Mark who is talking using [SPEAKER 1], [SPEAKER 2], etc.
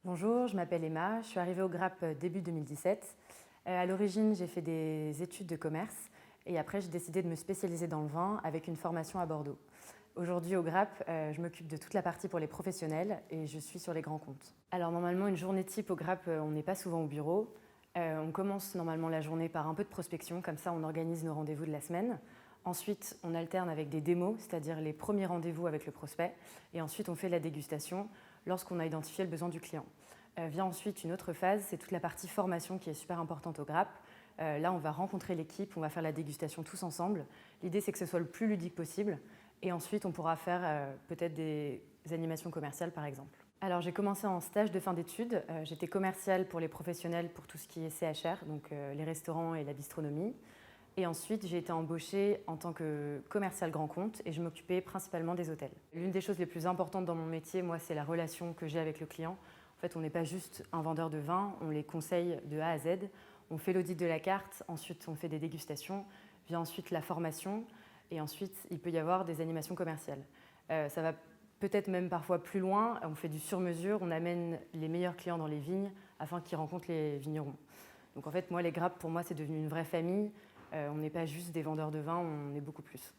[SPEAKER 1] Bonjour, je m'appelle Emma, je suis arrivée au Grappe début 2017. À l'origine, j'ai fait des études de commerce et après j'ai décidé de me spécialiser dans le vin avec une formation à Bordeaux. Aujourd'hui au Grappe, je m'occupe de toute la partie pour les professionnels et je suis sur les grands comptes. Alors normalement, une journée type au Grappe, on n'est pas souvent au bureau. On commence normalement la journée par un peu de prospection, comme ça on organise nos rendez-vous de la semaine. Ensuite, on alterne avec des démos, c'est-à-dire les premiers rendez-vous avec le prospect. Et ensuite, on fait la dégustation lorsqu'on a identifié le besoin du client. Vient ensuite une autre phase, c'est toute la partie formation qui est super importante au Grappe. Là, on va rencontrer l'équipe, on va faire la dégustation tous ensemble. L'idée, c'est que ce soit le plus ludique possible. Et ensuite, on pourra faire peut-être des animations commerciales, par exemple. Alors, j'ai commencé en stage de fin d'études. J'étais commerciale pour les professionnels pour tout ce qui est CHR, donc les restaurants et la bistronomie. Et ensuite, j'ai été embauchée en tant que commerciale grand compte et je m'occupais principalement des hôtels. L'une des choses les plus importantes dans mon métier, moi, c'est la relation que j'ai avec le client. En fait, on n'est pas juste un vendeur de vin, on les conseille de A à Z. On fait l'audit de la carte, ensuite on fait des dégustations, vient ensuite la formation et ensuite il peut y avoir des animations commerciales. Ça va peut-être même parfois plus loin, on fait du sur-mesure, on amène les meilleurs clients dans les vignes afin qu'ils rencontrent les vignerons. Donc en fait, moi, les Grappes, pour moi, c'est devenu une vraie famille. On n'est pas juste des vendeurs de vin, on est beaucoup plus.